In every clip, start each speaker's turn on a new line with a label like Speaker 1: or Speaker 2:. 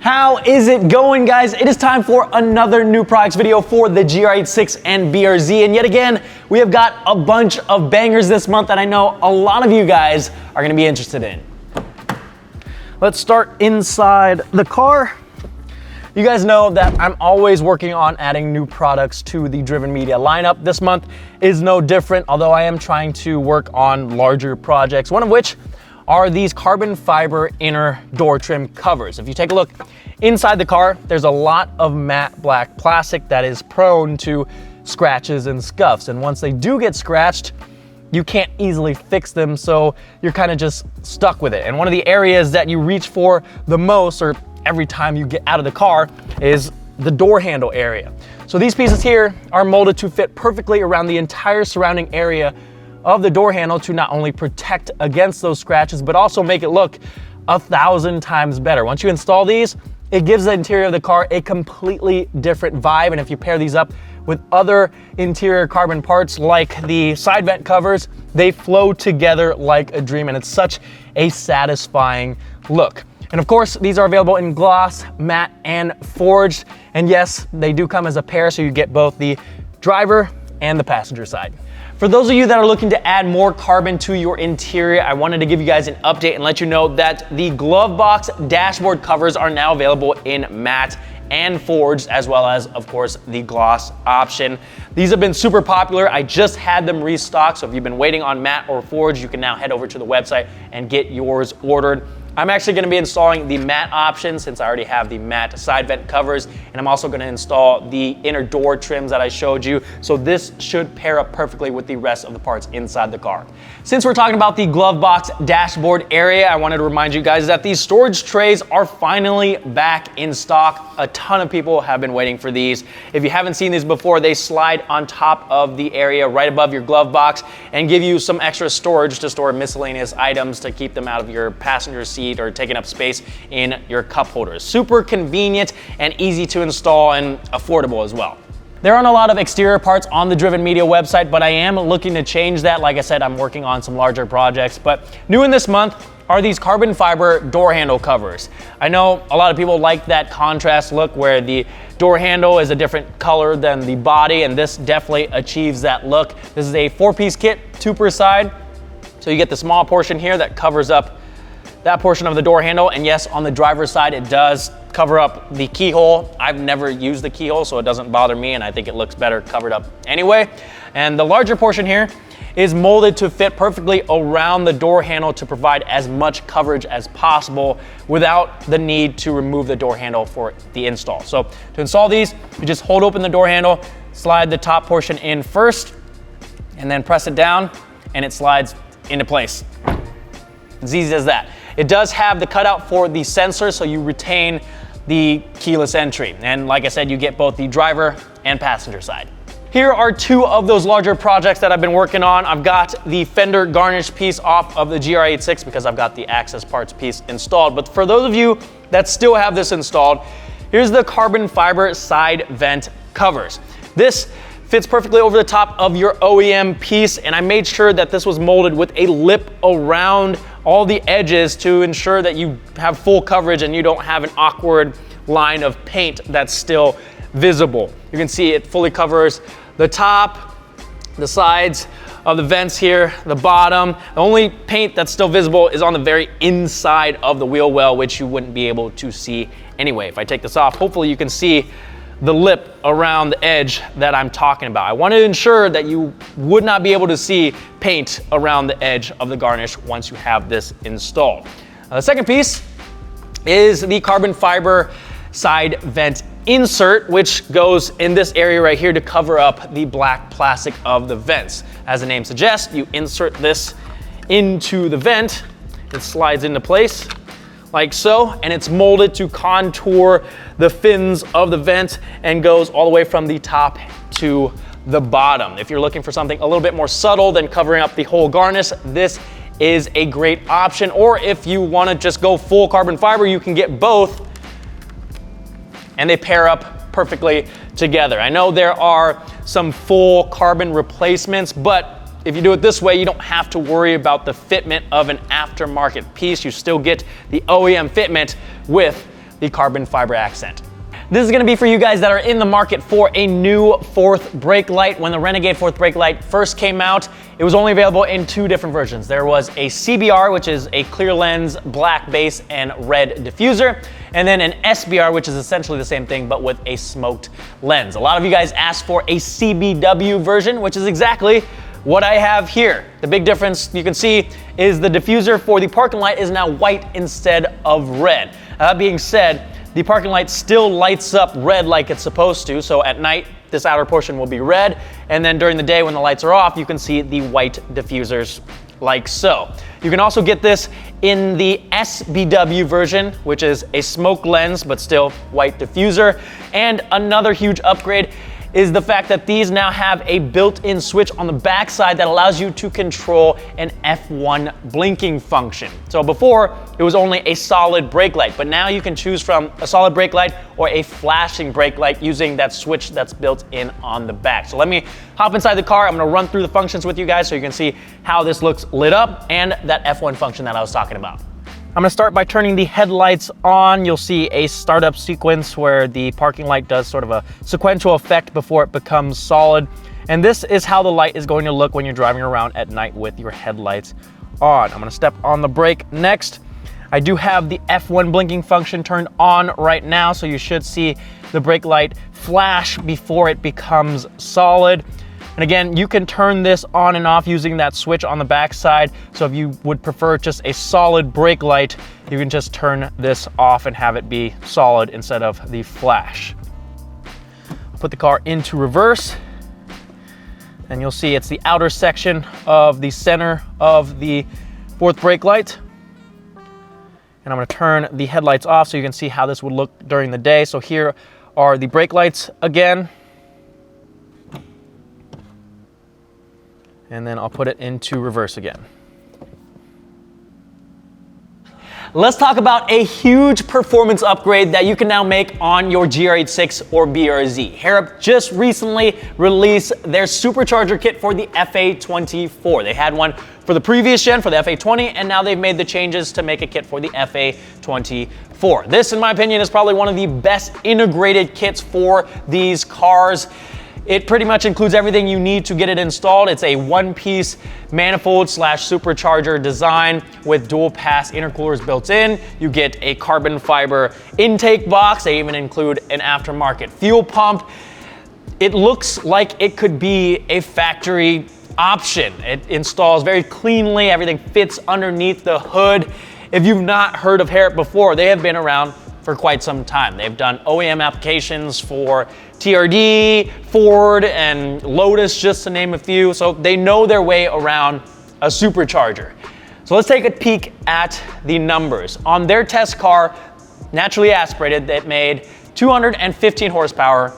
Speaker 1: How is it going, guys? It is time for another new products video for the GR86 and BRZ. And yet again, we have got a bunch of bangers this month that I know a lot of you guys are gonna be interested in. Let's start inside the car. You guys know that I'm always working on adding new products to the Driven Media lineup. This month is no different, although I am trying to work on larger projects, one of which are these carbon fiber inner door trim covers. If you take a look inside the car, there's a lot of matte black plastic that is prone to scratches and scuffs. And once they do get scratched, you can't easily fix them, so you're kind of just stuck with it. And one of the areas that you reach for the most, or every time you get out of the car, is the door handle area. So these pieces here are molded to fit perfectly around the entire surrounding area of the door handle to not only protect against those scratches, but also make it look 1,000 times better. Once you install these, it gives the interior of the car a completely different vibe. And if you pair these up with other interior carbon parts like the side vent covers, they flow together like a dream, and it's such a satisfying look. And of course, these are available in gloss, matte, and forged. And yes, they do come as a pair, so you get both the driver and the passenger side. For those of you that are looking to add more carbon to your interior, I wanted to give you guys an update and let you know that the glove box dashboard covers are now available in matte and forged, as well as, of course, the gloss option. These have been super popular. I just had them restocked, so if you've been waiting on matte or forged, you can now head over to the website and get yours ordered. I'm actually gonna be installing the matte option since I already have the matte side vent covers, and I'm also gonna install the inner door trims that I showed you. So this should pair up perfectly with the rest of the parts inside the car. Since we're talking about the glove box dashboard area, I wanted to remind you guys that these storage trays are finally back in stock. A ton of people have been waiting for these. If you haven't seen these before, they slide on top of the area right above your glove box and give you some extra storage to store miscellaneous items to keep them out of your passenger seat or taking up space in your cup holders. Super convenient and easy to install and affordable as well. There aren't a lot of exterior parts on the Driven Media website, but I am looking to change that. Like I said, I'm working on some larger projects, but new in this month are these carbon fiber door handle covers. I know a lot of people like that contrast look where the door handle is a different color than the body, and this definitely achieves that look. This is a 4-piece kit, 2 per side. So you get the small portion here that covers up that portion of the door handle, and yes, on the driver's side, it does cover up the keyhole. I've never used the keyhole, so it doesn't bother me, and I think it looks better covered up anyway. And the larger portion here is molded to fit perfectly around the door handle to provide as much coverage as possible without the need to remove the door handle for the install. So to install these, you just hold open the door handle, slide the top portion in first, and then press it down, and it slides into place. As easy as that. It does have the cutout for the sensor, so you retain the keyless entry. And like I said, you get both the driver and passenger side. Here are 2 of those larger projects that I've been working on. I've got the fender garnish piece off of the GR86 because I've got the access parts piece installed. But for those of you that still have this installed, here's the carbon fiber side vent covers. This fits perfectly over the top of your OEM piece, and I made sure that this was molded with a lip around all the edges to ensure that you have full coverage and you don't have an awkward line of paint that's still visible. You can see it fully covers the top, the sides of the vents here, the bottom. The only paint that's still visible is on the very inside of the wheel well, which you wouldn't be able to see anyway. If I take this off, hopefully you can see the lip around the edge that I'm talking about. I wanted to ensure that you would not be able to see paint around the edge of the garnish once you have this installed. The second piece is the carbon fiber side vent insert, which goes in this area right here to cover up the black plastic of the vents. As the name suggests, you insert this into the vent, it slides into place like so, and it's molded to contour the fins of the vent and goes all the way from the top to the bottom. If you're looking for something a little bit more subtle than covering up the whole garnish, this is a great option. Or if you want to just go full carbon fiber, you can get both and they pair up perfectly together. I know there are some full carbon replacements, but if you do it this way, you don't have to worry about the fitment of an aftermarket piece. You still get the OEM fitment with the carbon fiber accent. This is gonna be for you guys that are in the market for a new fourth brake light. When the Renegade fourth brake light first came out, it was only available in two different versions. There was a CBR, which is a clear lens, black base, and red diffuser, and then an SBR, which is essentially the same thing, but with a smoked lens. A lot of you guys asked for a CBW version, which is exactly what I have here. The big difference you can see is the diffuser for the parking light is now white instead of red. That being said, the parking light still lights up red like it's supposed to, so at night, this outer portion will be red, and then during the day when the lights are off, you can see the white diffusers like so. You can also get this in the SBW version, which is a smoke lens, but still white diffuser. And another huge upgrade is the fact that these now have a built-in switch on the back side that allows you to control an F1 blinking function. So before, it was only a solid brake light, but now you can choose from a solid brake light or a flashing brake light using that switch that's built in on the back. So let me hop inside the car. I'm gonna run through the functions with you guys so you can see how this looks lit up and that F1 function that I was talking about. I'm gonna start by turning the headlights on. You'll see a startup sequence where the parking light does sort of a sequential effect before it becomes solid. And this is how the light is going to look when you're driving around at night with your headlights on. I'm gonna step on the brake next. I do have the F1 blinking function turned on right now, so you should see the brake light flash before it becomes solid. And again, you can turn this on and off using that switch on the back side. So if you would prefer just a solid brake light, you can just turn this off and have it be solid instead of the flash. Put the car into reverse, and you'll see it's the outer section of the center of the fourth brake light. And I'm gonna turn the headlights off so you can see how this would look during the day. So here are the brake lights again. And then I'll put it into reverse again. Let's talk about a huge performance upgrade that you can now make on your GR86 or BRZ. Aerof just recently released their supercharger kit for the FA24. They had one for the previous gen, for the FA20, and now they've made the changes to make a kit for the FA24. This, in my opinion, is probably one of the best integrated kits for these cars. It pretty much includes everything you need to get it installed. It's a one-piece manifold / supercharger design with dual pass intercoolers built in. You get a carbon fiber intake box. They even include an aftermarket fuel pump. It looks like it could be a factory option. It installs very cleanly. Everything fits underneath the hood. If you've not heard of Aerof before, they have been around for quite some time. They've done OEM applications for TRD, Ford, and Lotus, just to name a few. So they know their way around a supercharger. So let's take a peek at the numbers. On their test car, naturally aspirated, that made 215 horsepower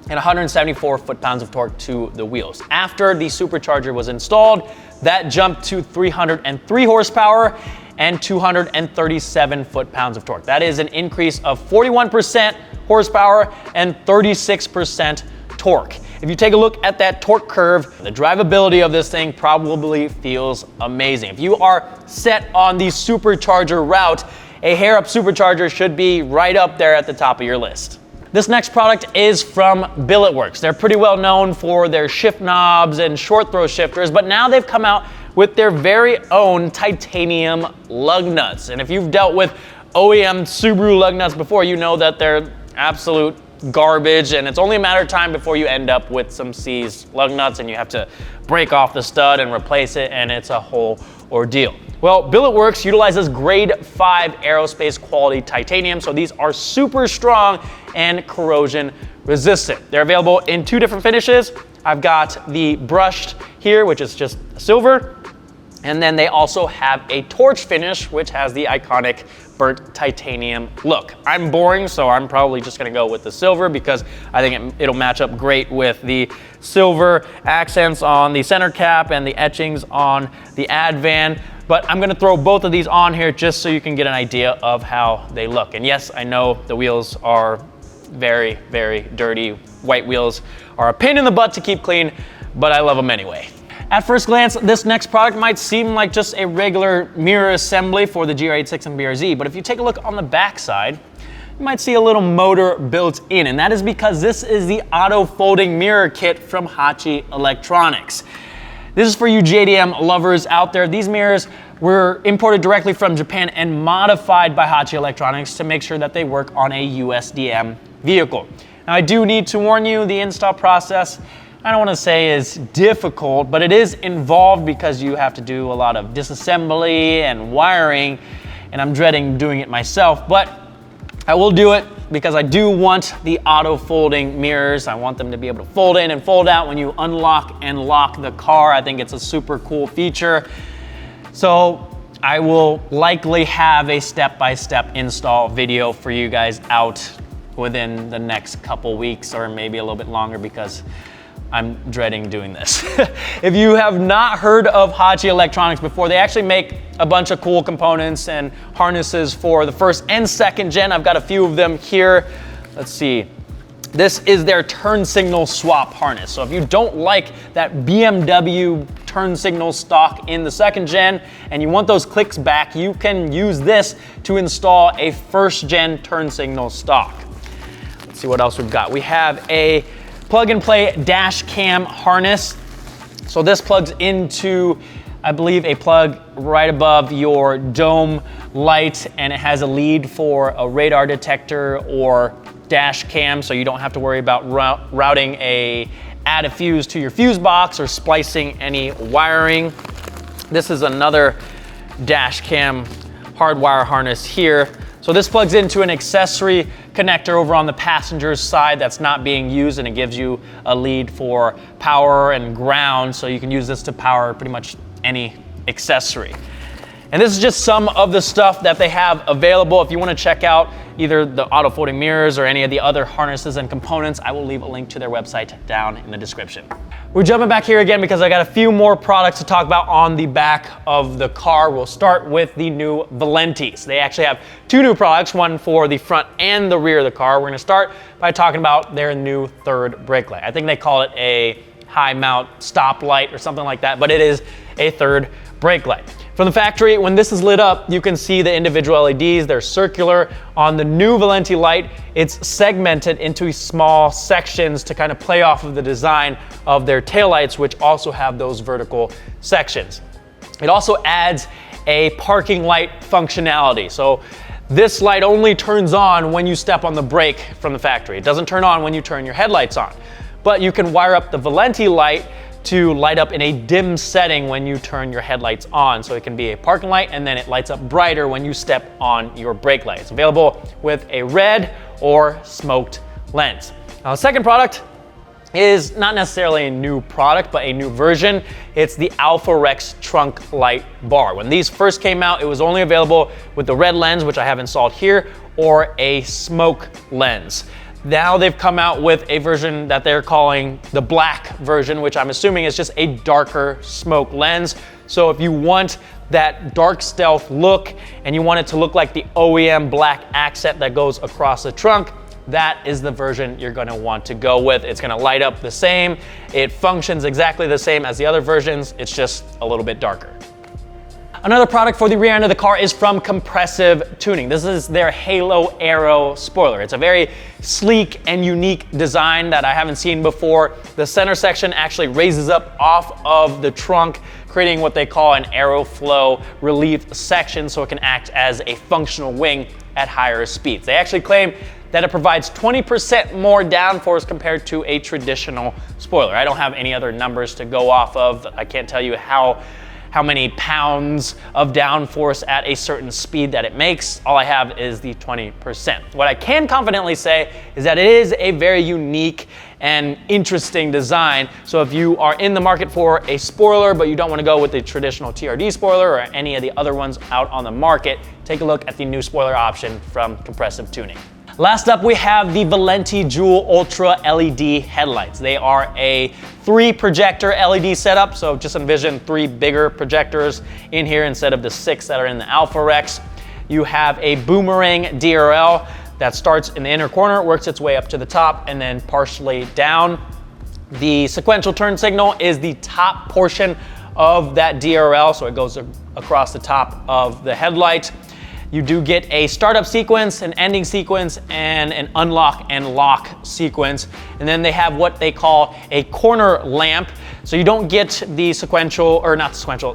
Speaker 1: and 174 foot-pounds of torque to the wheels. After the supercharger was installed, that jumped to 303 horsepower and 237 foot-pounds of torque. That is an increase of 41% horsepower and 36% torque. If you take a look at that torque curve, the drivability of this thing probably feels amazing. If you are set on the supercharger route, a Aerof supercharger should be right up there at the top of your list. This next product is from Billetworks. They're pretty well known for their shift knobs and short throw shifters, but now they've come out with their very own titanium lug nuts. And if you've dealt with OEM Subaru lug nuts before, you know that they're absolute garbage, and it's only a matter of time before you end up with some seized lug nuts and you have to break off the stud and replace it, and it's a whole ordeal. Well, Billetworks utilizes grade 5 aerospace quality titanium, so these are super strong and corrosion resistant. They're available in two different finishes. I've got the brushed here, which is just silver, and then they also have a torch finish, which has the iconic burnt titanium look. I'm boring, so I'm probably just gonna go with the silver because I think it'll match up great with the silver accents on the center cap and the etchings on the Advan. But I'm gonna throw both of these on here just so you can get an idea of how they look. And yes, I know the wheels are very, very dirty. White wheels are a pain in the butt to keep clean, but I love them anyway. At first glance, this next product might seem like just a regular mirror assembly for the GR86 and BRZ, but if you take a look on the back side, you might see a little motor built in, and that is because this is the auto folding mirror kit from Electronics. This is for you JDM lovers out there. These mirrors were imported directly from Japan and modified by Electronics to make sure that they work on a USDM vehicle. Now, I do need to warn you, the install process, I don't want to say is difficult, but it is involved because you have to do a lot of disassembly and wiring, and I'm dreading doing it myself, but I will do it because I do want the auto folding mirrors. I want them to be able to fold in and fold out when you unlock and lock the car. I think it's a super cool feature. So I will likely have a step-by-step install video for you guys out within the next couple weeks, or maybe a little bit longer, because I'm dreading doing this. If you have not heard of Electronics before, they actually make a bunch of cool components and harnesses for the first and second gen. I've got a few of them here. Let's see. This is their turn signal swap harness. So if you don't like that BMW turn signal stock in the second gen and you want those clicks back, you can use this to install a first gen turn signal stock. Let's see what else we've got. We have a plug and play dash cam harness. So this plugs into, I believe, a plug right above your dome light, and it has a lead for a radar detector or dash cam, so you don't have to worry about routing add a fuse to your fuse box or splicing any wiring. This is another dash cam hardwire harness here. So this plugs into an accessory connector over on the passenger's side that's not being used, and it gives you a lead for power and ground, so you can use this to power pretty much any accessory. And this is just some of the stuff that they have available. If you want to check out either the auto folding mirrors or any of the other harnesses and components, I will leave a link to their website down in the description. We're jumping back here again because I got a few more products to talk about on the back of the car. We'll start with the new Valentis. They actually have two new products, one for the front and the rear of the car. We're going to start by talking about their new third brake light. I think they call it a high mount stop light or something like that, but it is a third brake light. From the factory, when this is lit up, you can see the individual LEDs. They're circular. On the new Valenti light, it's segmented into small sections to kind of play off of the design of their taillights, which also have those vertical sections. It also adds a parking light functionality. So this light only turns on when you step on the brake from the factory. It doesn't turn on when you turn your headlights on. But you can wire up the Valenti light to light up in a dim setting when you turn your headlights on. So it can be a parking light, and then it lights up brighter when you step on your brake light. It's available with a red or smoked lens. Now, the second product is not necessarily a new product, but a new version. It's the Alpha Rex trunk light bar. When these first came out, it was only available with the red lens, which I have installed here, or a smoke lens. Now they've come out with a version that they're calling the black version, which I'm assuming is just a darker smoke lens. So if you want that dark stealth look and you want it to look like the OEM black accent that goes across the trunk, that is the version you're going to want to go with. It's going to light up the same. It functions exactly the same as the other versions. It's just a little bit darker. Another product for the rear end of the car is from Compressive Tuning. This is their Halo Aero spoiler. It's a very sleek and unique design that I haven't seen before. The center section actually raises up off of the trunk, creating what they call an Aeroflow relief section, so it can act as a functional wing at higher speeds. They actually claim that it provides 20% more downforce compared to a traditional spoiler. I don't have any other numbers to go off of. I can't tell you how many pounds of downforce at a certain speed that it makes. All I have is the 20%. What I can confidently say is that it is a very unique and interesting design. So if you are in the market for a spoiler, but you don't want to go with the traditional TRD spoiler or any of the other ones out on the market, take a look at the new spoiler option from Compressive Tuning. Last up, we have the Valenti Jewel Ultra LED headlights. They are a 3 projector LED setup, so just envision 3 bigger projectors in here instead of the 6 that are in the Alpha Rex. You have a boomerang DRL that starts in the inner corner, works its way up to the top, and then partially down. The sequential turn signal is the top portion of that DRL, so it goes across the top of the headlight. You do get a startup sequence, an ending sequence, and an unlock and lock sequence. And then they have what they call a corner lamp. So you don't get the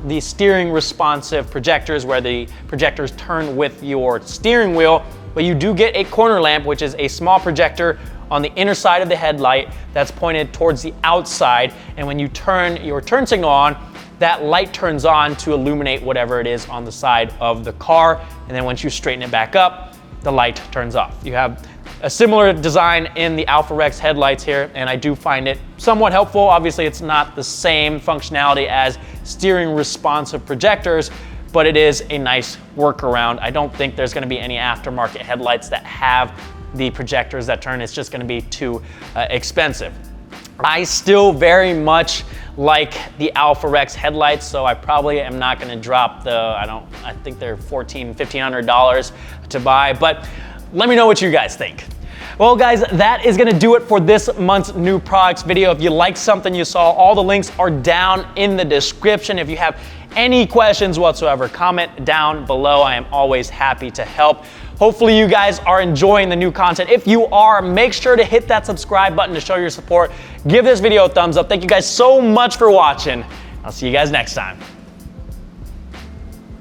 Speaker 1: the steering responsive projectors where the projectors turn with your steering wheel, but you do get a corner lamp, which is a small projector on the inner side of the headlight that's pointed towards the outside. And when you turn your turn signal on, that light turns on to illuminate whatever it is on the side of the car. And then once you straighten it back up, the light turns off. You have a similar design in the Alfa Rex headlights here, and I do find it somewhat helpful. Obviously, it's not the same functionality as steering responsive projectors, but it is a nice workaround. I don't think there's gonna be any aftermarket headlights that have the projectors that turn. It's just gonna be too expensive. I still very much like the Alfa Rex headlights, so I probably am not gonna drop I think they're $1,500 to buy, but let me know what you guys think. Well guys, that is gonna do it for this month's new products video. If you liked something you saw, all the links are down in the description. If you have any questions whatsoever, comment down below. I am always happy to help. Hopefully you guys are enjoying the new content. If you are, make sure to hit that subscribe button to show your support. Give this video a thumbs up. Thank you guys so much for watching. I'll see you guys next time.